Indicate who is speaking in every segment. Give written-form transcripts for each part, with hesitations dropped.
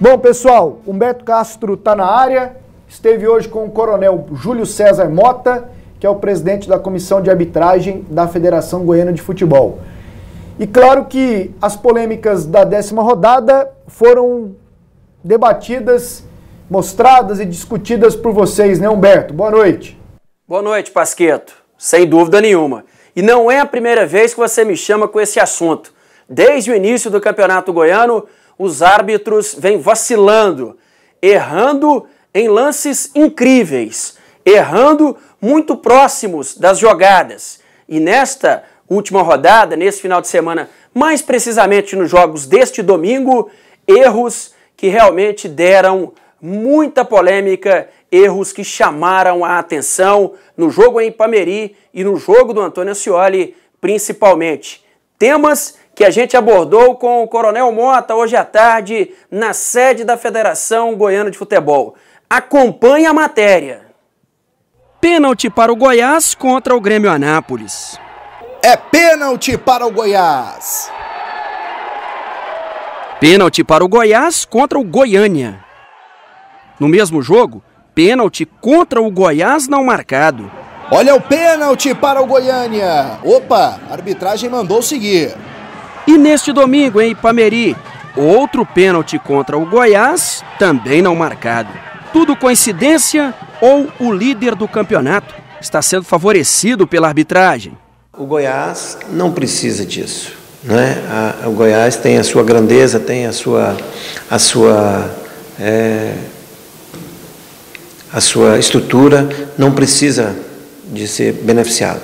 Speaker 1: Bom, pessoal, Humberto Castro está na área, esteve hoje com o coronel Júlio César Mota, que é o presidente da Comissão de Arbitragem da Federação Goiana de Futebol. E claro que as polêmicas da 10ª rodada foram debatidas, mostradas e discutidas por vocês, né, Humberto? Boa noite.
Speaker 2: Boa noite, Pasquetto. Sem dúvida nenhuma. E não é a primeira vez que você me chama com esse assunto. Desde o início do Campeonato Goiano, os árbitros vêm vacilando, errando em lances incríveis, errando muito próximos das jogadas. E nesta última rodada, nesse final de semana, mais precisamente nos jogos deste domingo, erros que realmente deram muita polêmica, erros que chamaram a atenção no jogo em Ipameri e no jogo do Antônio Ascioli, principalmente. Temas que a gente abordou com o Coronel Mota hoje à tarde na sede da Federação Goiana de Futebol. Acompanhe a matéria. Pênalti para o Goiás contra o Grêmio Anápolis.
Speaker 3: É pênalti para o Goiás.
Speaker 2: Pênalti para o Goiás contra o Goiânia. No mesmo jogo, pênalti contra o Goiás não marcado.
Speaker 3: Olha o pênalti para o Goiânia. Opa, a arbitragem mandou seguir.
Speaker 2: E neste domingo, em Ipameri, outro pênalti contra o Goiás, também não marcado. Tudo coincidência ou o líder do campeonato está sendo favorecido pela arbitragem?
Speaker 4: O Goiás não precisa disso, né? O Goiás tem a sua grandeza, tem a sua estrutura, não precisa de ser beneficiado.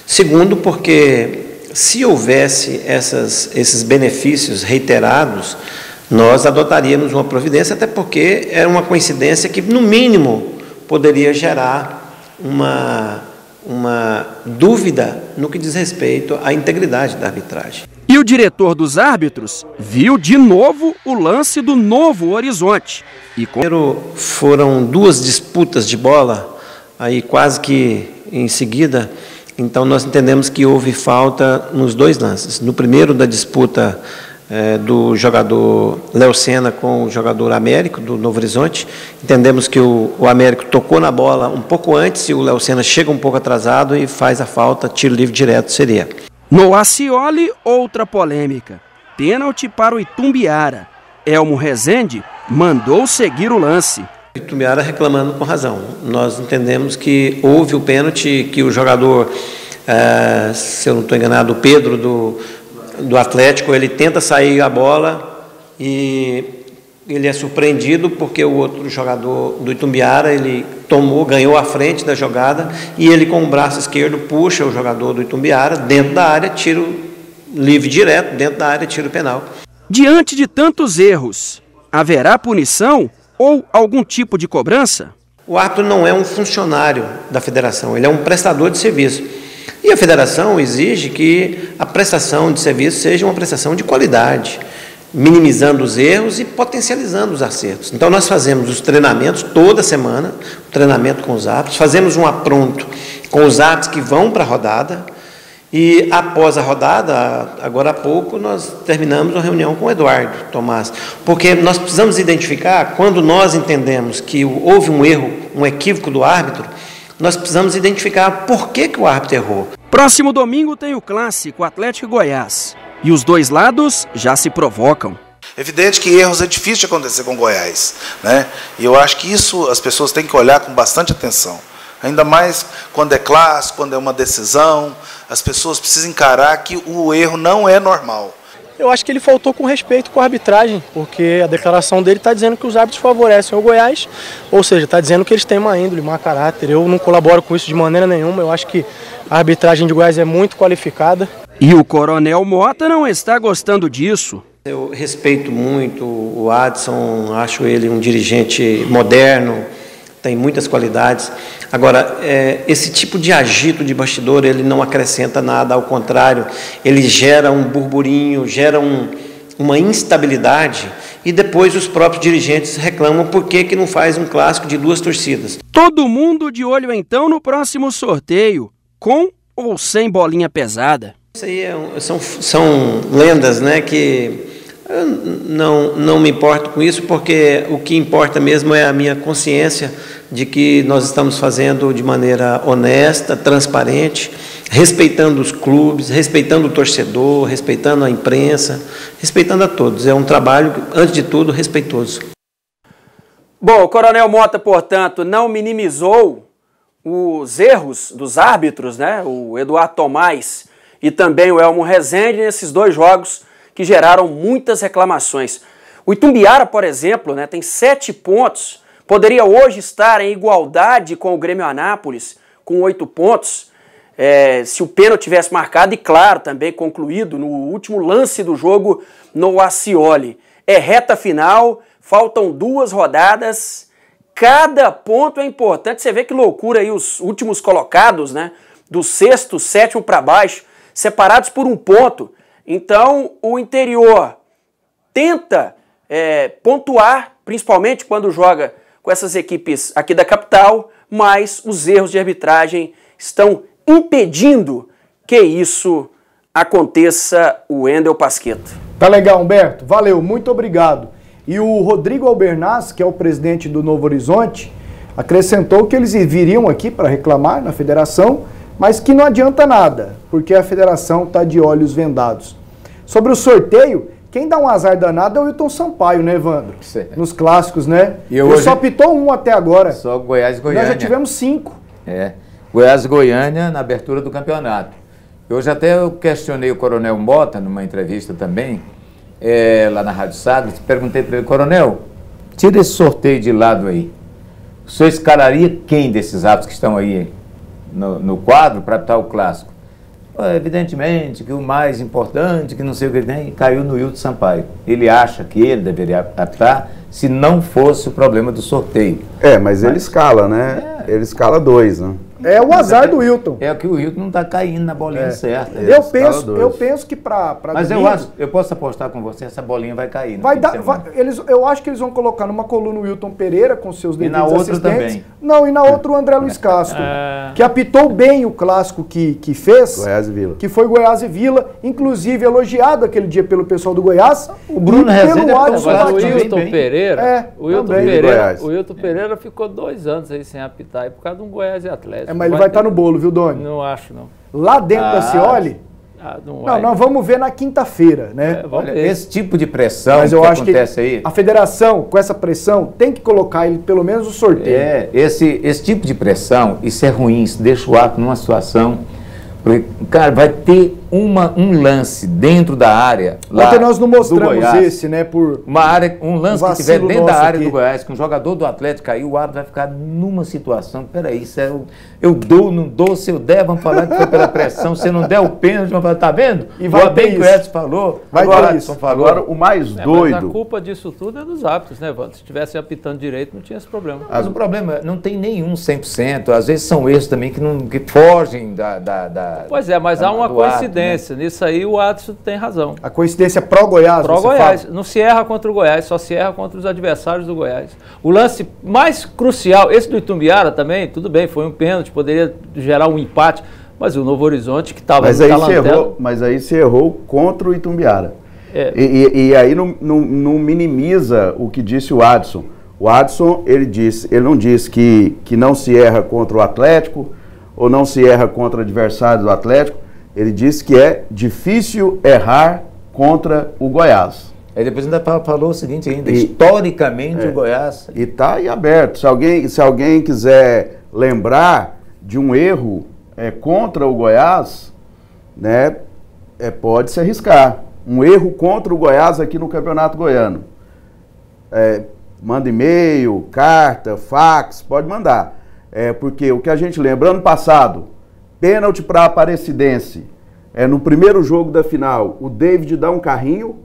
Speaker 4: Segundo, porque se houvesse esses benefícios reiterados, nós adotaríamos uma providência, até porque era uma coincidência que, no mínimo, poderia gerar uma dúvida no que diz respeito à integridade da arbitragem.
Speaker 2: E o diretor dos árbitros viu de novo o lance do Novo Horizonte.
Speaker 4: Primeiro foram duas disputas de bola, aí quase que em seguida, então nós entendemos que houve falta nos dois lances. No primeiro da disputa do jogador Léo Senna com o jogador Américo, do Novo Horizonte, entendemos que o Américo tocou na bola um pouco antes e o Léo Senna chega um pouco atrasado e faz a falta, tiro livre direto seria.
Speaker 2: No Ascioli, outra polêmica. Pênalti para o Itumbiara. Elmo Rezende mandou seguir o lance.
Speaker 4: O Itumbiara reclamando com razão. Nós entendemos que houve o pênalti, que o jogador, se eu não estou enganado, o Pedro do Atlético, ele tenta sair a bola e ele é surpreendido porque o outro jogador do Itumbiara, ele ganhou a frente da jogada e ele com o braço esquerdo puxa o jogador do Itumbiara dentro da área, tiro livre direto, dentro da área, tiro penal.
Speaker 2: Diante de tantos erros, haverá punição ou algum tipo de cobrança?
Speaker 4: O árbitro não é um funcionário da federação, ele é um prestador de serviço. E a federação exige que a prestação de serviço seja uma prestação de qualidade, minimizando os erros e potencializando os acertos. Então nós fazemos os treinamentos toda semana, o treinamento com os árbitros, fazemos um apronto com os árbitros que vão para a rodada e após a rodada, agora há pouco, nós terminamos uma reunião com o Eduardo Tomás, porque nós precisamos identificar, quando nós entendemos que houve um erro, um equívoco do árbitro, nós precisamos identificar por que o árbitro errou.
Speaker 2: Próximo domingo tem o clássico Atlético e Goiás. E os dois lados já se provocam.
Speaker 5: Evidente que erros é difícil de acontecer com Goiás, né? E eu acho que isso as pessoas têm que olhar com bastante atenção. Ainda mais quando é clássico, quando é uma decisão, as pessoas precisam encarar que o erro não é normal.
Speaker 6: Eu acho que ele faltou com respeito com a arbitragem, porque a declaração dele está dizendo que os árbitros favorecem o Goiás, ou seja, está dizendo que eles têm má índole, má caráter. Eu não colaboro com isso de maneira nenhuma, eu acho que a arbitragem de Goiás é muito qualificada.
Speaker 2: E o Coronel Mota não está gostando disso.
Speaker 4: Eu respeito muito o Adson, acho ele um dirigente moderno, tem muitas qualidades. Agora, esse tipo de agito de bastidor, ele não acrescenta nada, ao contrário, ele gera um burburinho, gera uma instabilidade e depois os próprios dirigentes reclamam por que não faz um clássico de duas torcidas.
Speaker 2: Todo mundo de olho então no próximo sorteio, com ou sem bolinha pesada.
Speaker 4: Isso aí são lendas, né, que Eu não me importo com isso, porque o que importa mesmo é a minha consciência de que nós estamos fazendo de maneira honesta, transparente, respeitando os clubes, respeitando o torcedor, respeitando a imprensa, respeitando a todos. É um trabalho, antes de tudo, respeitoso.
Speaker 2: Bom, o Coronel Mota, portanto, não minimizou os erros dos árbitros, né? O Eduardo Tomás e também o Elmo Rezende nesses 2 jogos que geraram muitas reclamações. O Itumbiara, por exemplo, né, tem 7 pontos, poderia hoje estar em igualdade com o Grêmio Anápolis, com 8 pontos, se o pênalti tivesse marcado e, claro, também concluído no último lance do jogo no Ascioli. É reta final, faltam 2 rodadas, cada ponto é importante. Você vê que loucura aí os últimos colocados, né, do 6º, 7º para baixo, separados por 1 ponto. Então, o Interior tenta pontuar, principalmente quando joga com essas equipes aqui da capital, mas os erros de arbitragem estão impedindo que isso aconteça, o Wendel Pasquetto.
Speaker 1: Tá legal, Humberto. Valeu, muito obrigado. E o Rodrigo Albernaz, que é o presidente do Novo Horizonte, acrescentou que eles viriam aqui para reclamar na federação, mas que não adianta nada, porque a federação está de olhos vendados. Sobre o sorteio, quem dá um azar danado é o Wilton Sampaio, né, Evandro? Nos clássicos, né?
Speaker 7: E hoje
Speaker 1: só pitou 1 até agora.
Speaker 7: Só Goiás e Goiânia.
Speaker 1: Nós já tivemos 5.
Speaker 7: Goiás e Goiânia na abertura do campeonato. Hoje até eu questionei o Coronel Mota numa entrevista também, lá na Rádio Sagres, perguntei para ele: Coronel, tira esse sorteio de lado aí. O senhor escalaria quem desses árbitros que estão aí no quadro para apitar o clássico? Evidentemente que o mais importante, que não sei o que tem, caiu no Wilton Sampaio. Ele acha que ele deveria apitar se não fosse o problema do sorteio.
Speaker 8: Mas ele escala, né? Ele escala 2, né?
Speaker 1: É o azar do Wilton.
Speaker 7: É que o Wilton não está caindo na bolinha certa.
Speaker 1: Eu penso que para
Speaker 7: Mas eu posso apostar com você, essa bolinha vai cair.
Speaker 1: Eu acho que eles vão colocar numa coluna o Wilton Pereira com seus devidos assistentes.
Speaker 7: E na outra também.
Speaker 1: Não, e na outra o André Luiz Castro, que apitou bem o clássico que fez,
Speaker 8: Goiás e Vila.
Speaker 1: Que foi Goiás e Vila, inclusive elogiado aquele dia pelo pessoal do Goiás.
Speaker 7: O Bruno Rezende
Speaker 9: o Wilton Pereira ficou 2 anos aí sem apitar, por causa de um Goiás e Atlético.
Speaker 1: Mas ele vai estar no bolo, viu, Doni?
Speaker 9: Não acho, não.
Speaker 1: Lá dentro da Cioli? Não, nós vamos ver na quinta-feira, né?
Speaker 7: Olha, esse tipo de pressão
Speaker 1: mas eu
Speaker 7: que
Speaker 1: acho
Speaker 7: acontece
Speaker 1: que
Speaker 7: aí...
Speaker 1: A federação, com essa pressão, tem que colocar ele pelo menos o sorteio.
Speaker 7: Esse tipo de pressão, isso é ruim, isso deixa o árbitro numa situação... Porque, cara, vai ter um lance dentro da área.
Speaker 1: Ontem nós não mostramos esse, né?
Speaker 7: Um lance que tiver dentro da área do Goiás, que um jogador do Atlético caiu, o árbitro vai ficar numa situação. Peraí, eu dou, não dou, se eu der, vamos falar que foi pela pressão. Se não der o pênalti, vamos falar, tá vendo?
Speaker 1: E vai
Speaker 7: bem que o Edson falou,
Speaker 8: Agora, o mais doido...
Speaker 9: Mas a culpa disso tudo é dos árbitros, né, Wanda? Se estivesse apitando direito, não tinha esse problema.
Speaker 7: Mas o problema não tem nenhum 100%. Às vezes são erros também que fogem
Speaker 9: Pois é, mas há uma coincidência. Né? Nisso aí o Adson tem razão.
Speaker 1: A coincidência pró-Goiás,
Speaker 9: Pró-Goiás. Não se erra contra o Goiás, só se erra contra os adversários do Goiás. O lance mais crucial, esse do Itumbiara também, tudo bem, foi um pênalti, poderia gerar um empate, mas o Novo Horizonte que estava no talantela...
Speaker 8: Mas aí se errou contra o Itumbiara. E aí não minimiza o que disse o Adson. O Adson, ele não disse que não se erra contra o Atlético, ou não se erra contra adversários do Atlético, ele disse que é difícil errar contra o Goiás.
Speaker 7: Aí depois ainda falou o seguinte ainda, historicamente o Goiás...
Speaker 8: E está aí aberto, se alguém quiser lembrar de um erro contra o Goiás, né, pode se arriscar. Um erro contra o Goiás aqui no Campeonato Goiano. Manda e-mail, carta, fax, pode mandar. Porque o que a gente lembra, ano passado, pênalti para a Aparecidense. No primeiro jogo da final, o David dá um carrinho,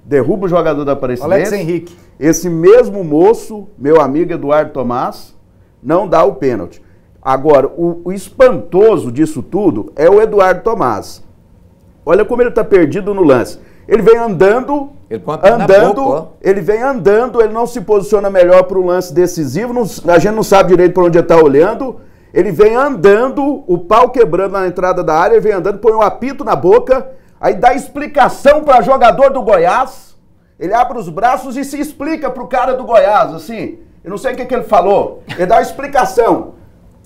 Speaker 8: derruba o jogador da Aparecidense.
Speaker 1: Alex Henrique.
Speaker 8: Esse mesmo moço, meu amigo Eduardo Tomás, não dá o pênalti. Agora, o espantoso disso tudo é o Eduardo Tomás. Olha como ele está perdido no lance. Ele vem andando, ele não se posiciona melhor para o lance decisivo, a gente não sabe direito para onde ele está olhando, ele vem andando, o pau quebrando na entrada da área, ele vem andando, põe um apito na boca, aí dá explicação para jogador do Goiás, Ele abre os braços e se explica pro cara do Goiás, assim. Eu não sei o que ele falou. Ele dá uma explicação.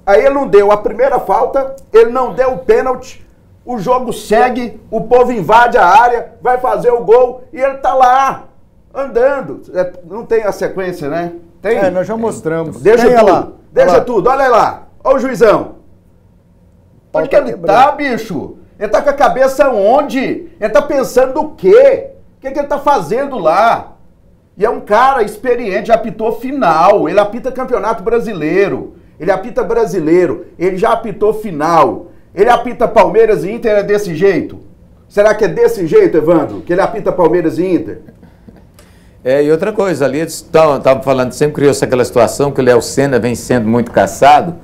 Speaker 8: Aí ele não deu a primeira falta, ele não deu o pênalti, o jogo segue, o povo invade a área, vai fazer o gol e ele tá lá, andando. Não tem a sequência, né? Tem?
Speaker 1: Nós já mostramos.
Speaker 8: Deixa tudo,
Speaker 1: lá.
Speaker 8: deixa tudo, olha lá. Olha o juizão. Onde que ele tá, bicho? Ele tá com a cabeça onde? Ele tá pensando do quê? O que ele tá fazendo lá? E é um cara experiente, já apitou final, ele apita campeonato brasileiro, ele apita brasileiro, ele já apitou final, ele apita Palmeiras e Inter, é desse jeito? Será que é desse jeito, Evandro, que ele apita Palmeiras e Inter?
Speaker 7: E outra coisa, ali estavam falando, sempre criou-se aquela situação que o Léo Senna vem sendo muito caçado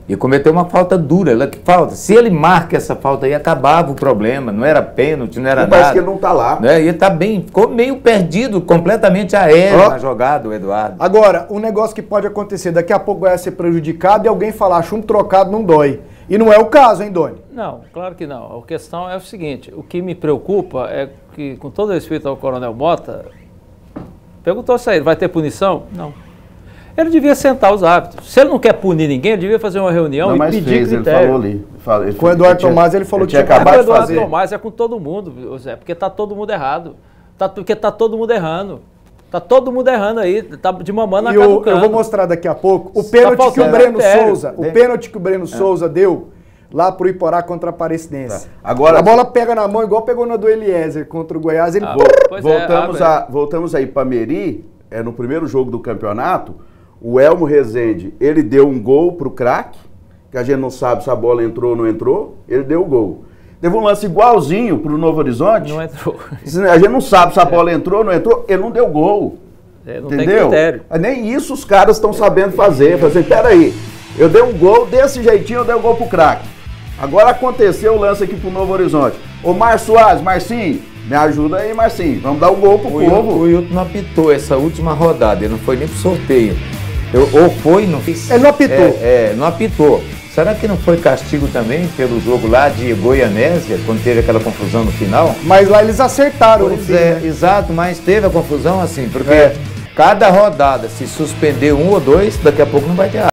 Speaker 7: e cometeu uma falta dura. Que falta? Se ele marca essa falta aí, acabava o problema, não era pênalti, não era nada.
Speaker 8: Parece que ele não tá lá.
Speaker 7: Né? E ele tá bem, ficou meio perdido, completamente aéreo na jogada, o Eduardo.
Speaker 1: Agora, um negócio que pode acontecer, daqui a pouco vai ser prejudicado e alguém falar, chumbo trocado não dói. E não é o caso, hein, Doni?
Speaker 9: Não, claro que não. A questão é o seguinte, o que me preocupa é que, com todo respeito ao Coronel Mota, perguntou se ele vai ter punição? Não. Ele devia sentar os árbitros. Se ele não quer punir ninguém, ele devia fazer uma reunião e pedir critério.
Speaker 8: Ele falou ali.
Speaker 1: Com o Eduardo Tomás, ele falou que tinha
Speaker 9: acabado
Speaker 1: de
Speaker 9: fazer. Com o
Speaker 1: fazer.
Speaker 9: Eduardo Tomás é com todo mundo, Zé, porque tá todo mundo errado. Porque tá todo mundo errando. Tá todo mundo errando aí, tá de mamando na cara do cano.
Speaker 1: Eu vou mostrar daqui a pouco o pênalti que o Breno Souza, pênalti que o Breno Souza deu lá pro Iporá contra a Aparecidense.
Speaker 8: Agora,
Speaker 1: a bola pega na mão igual pegou na do Eliezer contra o Goiás. Ele
Speaker 8: voltamos aí para Meri, no primeiro jogo do campeonato, o Elmo Rezende, ele deu um gol pro craque, que a gente não sabe se a bola entrou ou não entrou, ele deu o gol. Teve um lance igualzinho pro Novo Horizonte.
Speaker 9: Não entrou.
Speaker 8: A gente não sabe se a bola entrou ou não entrou, ele não deu gol.
Speaker 9: Não tem critério.
Speaker 8: Nem isso os caras estão sabendo fazer. Fazer, peraí, eu dei um gol desse jeitinho, eu dei um gol pro craque. Agora aconteceu o lance aqui pro Novo Horizonte. Ô Márcio Soares, Marcinho, me ajuda aí, Marcinho. Vamos dar um gol pro povo.
Speaker 7: O Hilton não apitou essa última rodada, ele não foi nem pro sorteio. Não fiz.
Speaker 1: Ele não apitou.
Speaker 7: Não apitou. Será que não foi castigo também pelo jogo lá de Goianésia, quando teve aquela confusão no final?
Speaker 1: Mas lá eles acertaram.
Speaker 7: Pois exato, mas teve a confusão assim, porque cada rodada, se suspender um ou dois, daqui a pouco não vai ter área.